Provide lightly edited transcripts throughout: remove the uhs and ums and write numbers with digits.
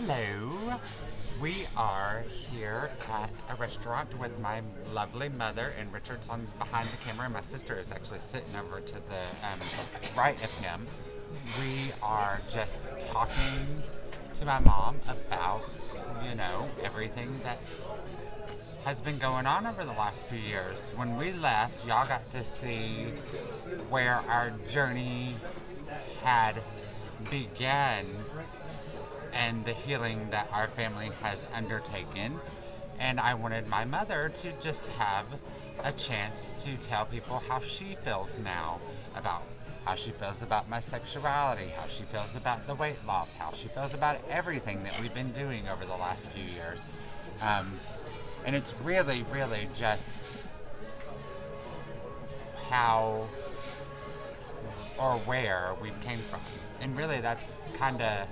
Hello. We are here at a restaurant with my lovely mother, and Richard's on behind the camera, and my sister is actually sitting over to the right of him. We are just talking to my mom about, everything that has been going on over the last few years. When we left, y'all got to see where our journey had begun and the healing that our family has undertaken. And I wanted my mother to just have a chance to tell people how she feels now about how she feels about my sexuality, how she feels about the weight loss, how she feels about everything that we've been doing over the last few years. And it's really, really just how or where we came from. And really that's kind of,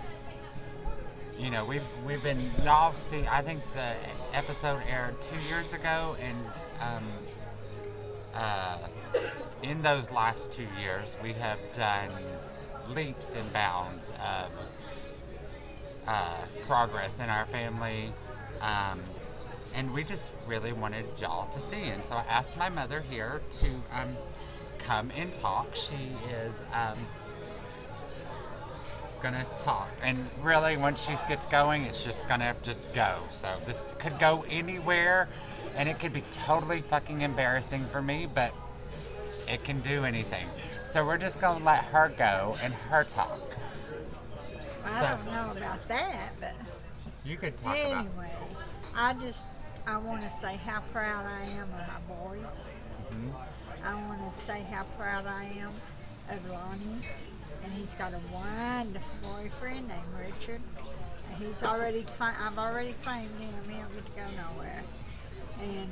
we've been, y'all see, I think the episode aired 2 years ago, and in those last 2 years, we have done leaps and bounds of progress in our family, and we just really wanted y'all to see. And so I asked my mother here to come and talk. She is gonna talk, and really once she gets going, it's just gonna just go. So this could go anywhere, and it could be totally fucking embarrassing for me, but it can do anything. So we're just gonna let her go and her talk. I don't know about that, but You could talk anyway, about. I want to say how proud I am of my boys. Mhm. I want to say how proud I am of Lonnie, and he's got a wonderful boyfriend named Richard. And I've already claimed him. He don't get to go nowhere. And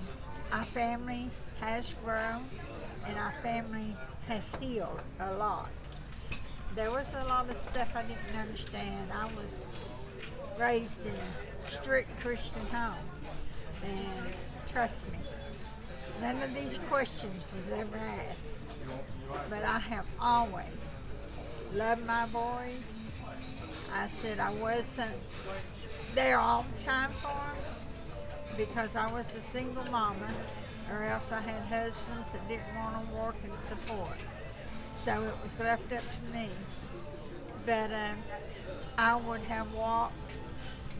our family has grown, and our family has healed a lot. There was a lot of stuff I didn't understand. I was raised in a strict Christian home, and trust me, none of these questions was ever asked. But I have always loved my boys. I said I wasn't there all the time for them because I was a single mama, or else I had husbands that didn't want to work and support. So it was left up to me. But I would have walked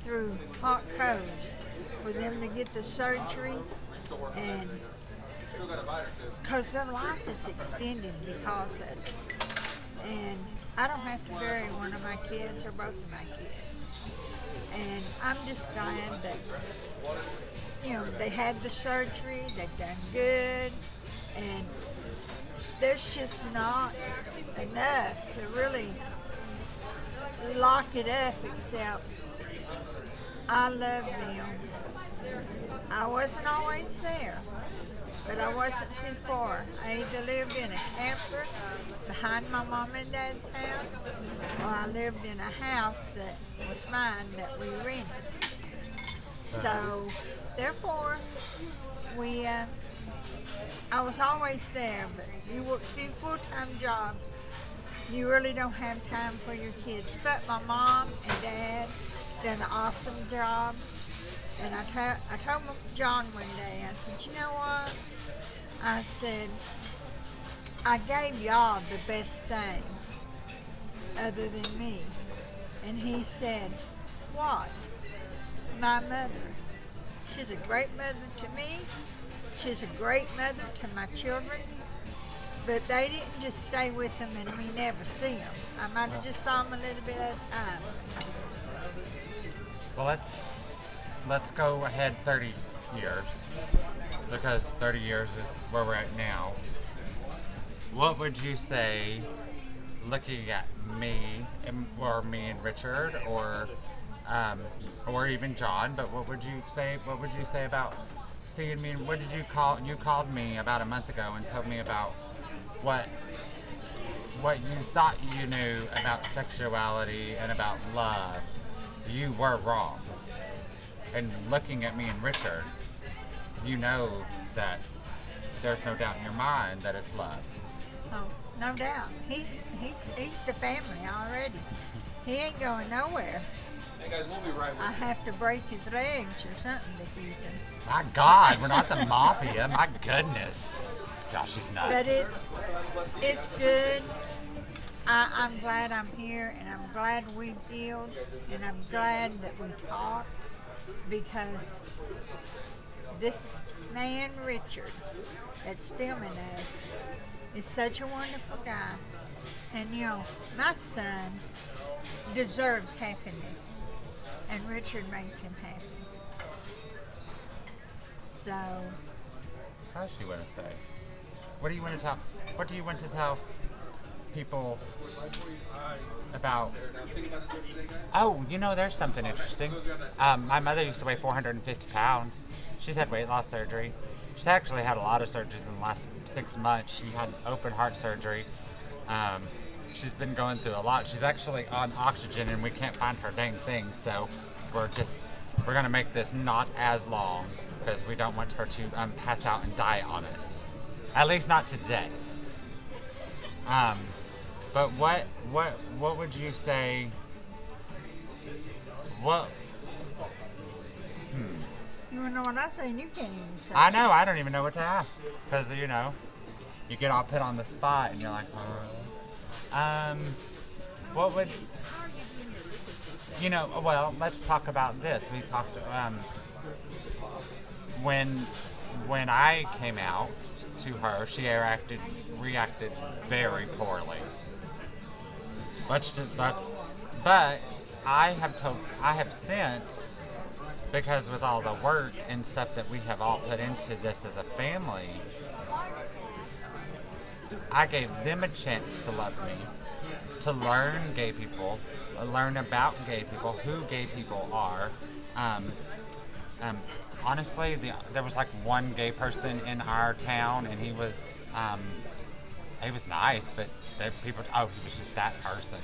through hot coals for them to get the surgeries, and because their life is extended because of it. And I don't have to bury one of my kids or both of my kids. And I'm just glad that, they had the surgery, they've done good, and there's just not enough to really lock it up except I love them. I wasn't always there, but I wasn't too far. I either lived in a camper behind my mom and dad's house, or I lived in a house that was mine that we rented. So, therefore, I was always there, but you work two full-time jobs, you really don't have time for your kids. But my mom and dad done an awesome job. And I told John one day, I said, you know what? I said, I gave y'all the best thing other than me. And he said, what? My mother. She's a great mother to me. She's a great mother to my children. But they didn't just stay with them and we never see them. I might have just saw them a little bit at a time. Well, let's go ahead 30 years, because 30 years is where we're at now. What would you say, looking at me, or me and Richard, or even John? But what would you say? What would you say about seeing me? What did you call? You called me about a month ago and told me about what you thought you knew about sexuality and about love. You were wrong. And looking at me and Richard, you know that there's no doubt in your mind that it's love. Oh, no doubt. He's the family already. He ain't going nowhere. I have to break his legs or something to keep him. My God, we're not the mafia. My goodness. Gosh, she's nuts. But it's good. I'm glad I'm here, and I'm glad we healed, and I'm glad that we talked, because this man, Richard, that's filming us, is such a wonderful guy. And my son deserves happiness, and Richard makes him happy. So, What does she want to say? What do you want to tell? What do you want to tell people about? Oh, there's something interesting. My mother used to weigh 450 pounds. She's had weight loss surgery. She's actually had a lot of surgeries in the last 6 months. She had open heart surgery. She's been going through a lot. She's actually on oxygen, and we can't find her dang thing. So we're gonna make this not as long, because we don't want her to pass out and die on us. At least not today. But what would you say? What? you wanna know what I say, and you can't even say. I know. I don't even know what to ask, because you get all put on the spot, and you're like, what would? Well, let's talk about this. We talked when I came out to her, she reacted very poorly. But I have since, because with all the work and stuff that we have all put into this as a family, I gave them a chance to love me, to learn gay people, learn about gay people, who gay people are. Honestly, there was like one gay person in our town, and he was nice, but he was just that person.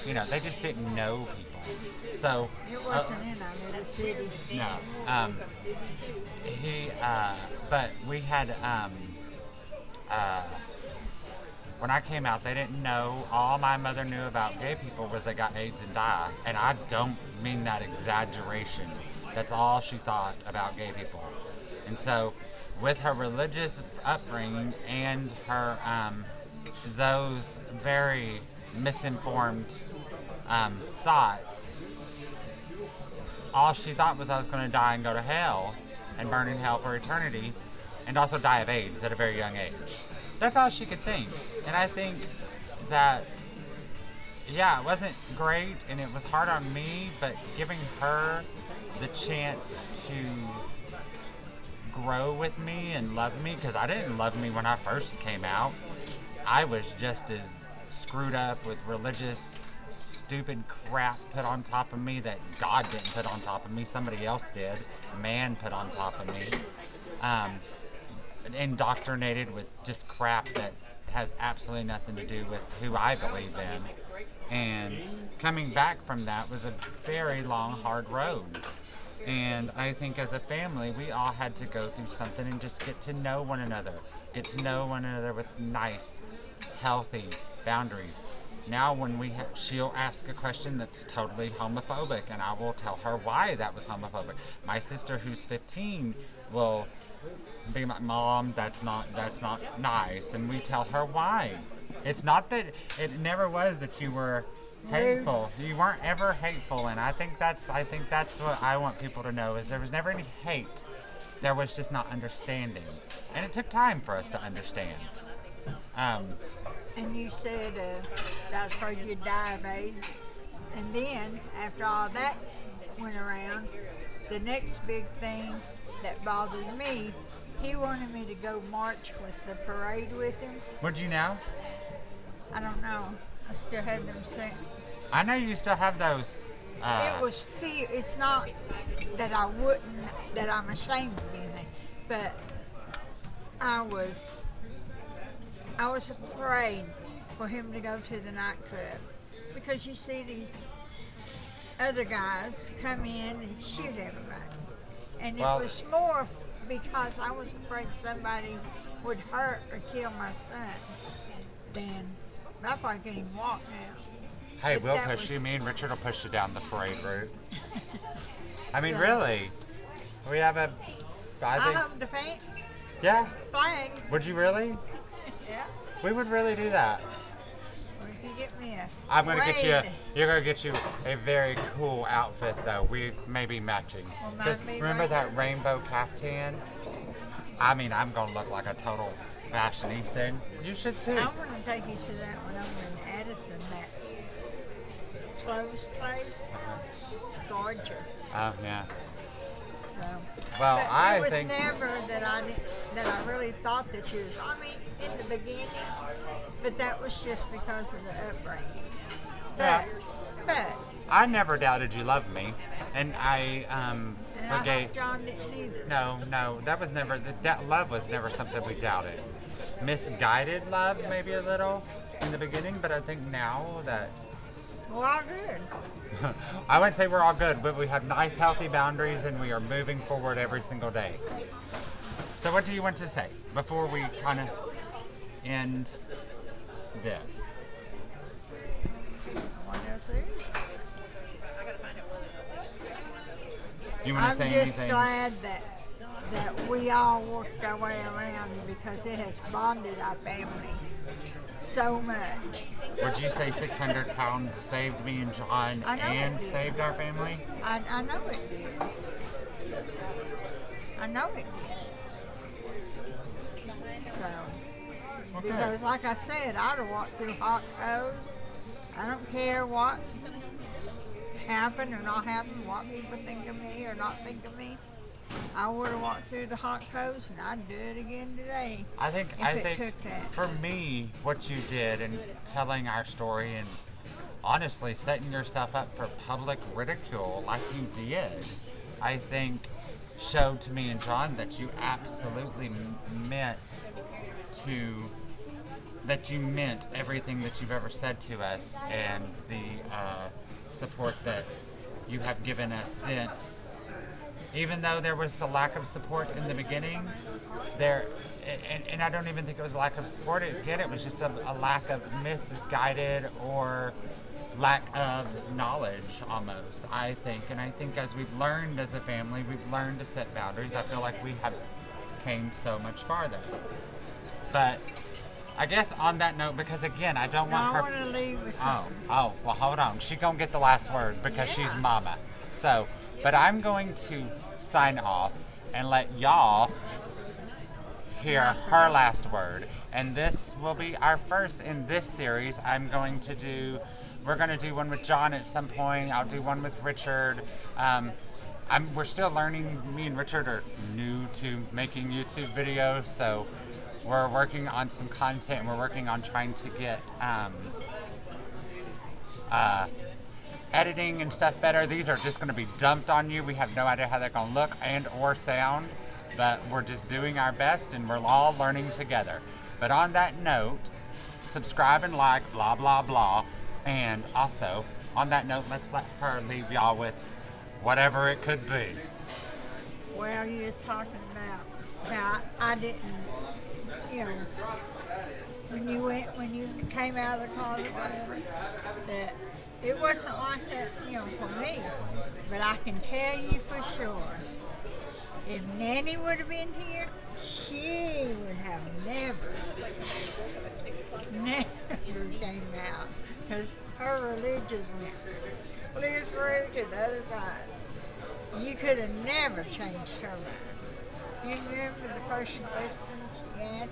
They just didn't know people. So It wasn't in our little city. no, but we had when I came out, they didn't know. All my mother knew about gay people was they got AIDS and died, and I don't mean that exaggeration. That's all she thought about gay people. And so, with her religious upbringing and her those very misinformed thoughts, all she thought was I was going to die and go to hell and burn in hell for eternity, and also die of AIDS at a very young age. That's all she could think. And I think that, it wasn't great, and it was hard on me, but giving her the chance to grow with me and love me, because I didn't love me when I first came out. I was just as screwed up with religious, stupid crap put on top of me that God didn't put on top of me. Somebody else did. Man put on top of me. Indoctrinated with just crap that has absolutely nothing to do with who I believe in. And coming back from that was a very long, hard road. And I think as a family, we all had to go through something and just get to know one another. Get to know one another with nice, healthy boundaries. Now when she'll ask a question that's totally homophobic, and I will tell her why that was homophobic. My sister, who's 15, will be like, Mom, that's not nice, and we tell her why. It's not that, it never was that you were hateful. You weren't ever hateful, and I think that's what I want people to know, is there was never any hate. There was just not understanding, and it took time for us to understand. And you said I was afraid you'd die of AIDS. And then, after all that went around, the next big thing that bothered me, he wanted me to go march with the parade with him. Would you now? I don't know. I still have them since. I know you still have those. It was fear. It's not that I wouldn't, that I'm ashamed of anything, but I was afraid for him to go to the nightclub, because you see these other guys come in and shoot everybody. And it was more because I was afraid somebody would hurt or kill my son than I probably couldn't even walk now. Hey, But we'll that push you. was- Me and Richard will push you down the parade route. I mean, So- really. We have a. I I think. hope the Yeah. flag. Would you really? Yeah. We would really do that. Or if you get me a I'm gonna get you. parade. You're gonna get you a very cool outfit, though. We may be matching. Well, mine 'Cause be remember right. that rainbow caftan? I mean, I'm gonna look like a total fashionista. And you should too. I'm going to take you to that one over in Addison, that clothes place. It's gorgeous. Oh yeah. So. Well, But I it was think. never that I really thought that you was. I mean, in the beginning, but that was just because of the upbringing. Yeah. But I never doubted you loved me, and I and I forgave. hope John didn't either. No, that was never. That love was never something we doubted. Misguided love, maybe a little in the beginning, but I think now that Well, all good. I wouldn't say we're all good, but we have nice, healthy boundaries, and we are moving forward every single day. So, what do you want to say before we kind of end this? What else there is? You want to I'm say just anything? glad that we all worked our way around because it has bonded our family so much. Would you say 600 pounds saved me and John I know and it did. saved our family? I know it did. I know it did. So, Okay. because like I said, I'd have walked through hot coals. I don't care what happened or not happened, what people think of me or not think of me. I would have walked through the hot coals and I'd do it again today. I think If it took that. for me, what you did in telling our story and honestly setting yourself up for public ridicule like you did, I think showed to me and John that you absolutely meant everything that you've ever said to us and the support that you have given us since. Even though there was a lack of support in the beginning, and I don't even think it was a lack of support. Again, it was just a lack of misguided or lack of knowledge almost, I think. And I think as we've learned as a family, we've learned to set boundaries. I feel like we have came so much farther. But I guess on that note, because again, I don't want I her... want to leave with Oh, something. well, hold on. She gonna get the last word because she's Yeah. mama. So, but I'm going to sign off and let y'all hear her last word. And this will be our first in this series. We're going to do one with John at some point. I'll do one with Richard. We're still learning. Me and Richard are new to making YouTube videos, so we're working on some content. We're working on trying to get editing and stuff better. These are just going to be dumped on you. We have no idea how they're going to look and or sound, but we're just doing our best and we're all learning together. But on that note, subscribe and like, blah, blah, blah. And also, on that note, let's let her leave y'all with whatever it could be. Well, you're talking about how I didn't, you know, when you came out of the closet, whatever, that it wasn't like that, you know, for me. But I can tell you for sure, if Nanny would have been here, she would have never came out. Because her religion went clear through to the other side. You could have never changed her mind. You remember the first question she asked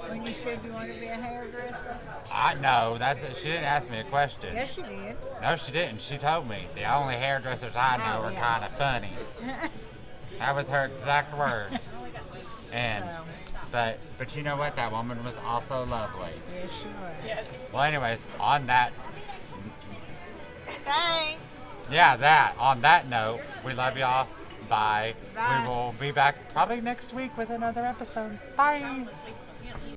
when you said you wanted to be a hairdresser? I know, she didn't ask me a question. Yes, she did. No, she didn't. She told me the only hairdressers I know Oh, are yeah. kind of funny. That was her exact words. And So. but you know what? That woman was also lovely. Yes, she was. Well, anyways, on that Thanks. on that note, we love y'all. Bye. Bye. We will be back probably next week with another episode. Bye.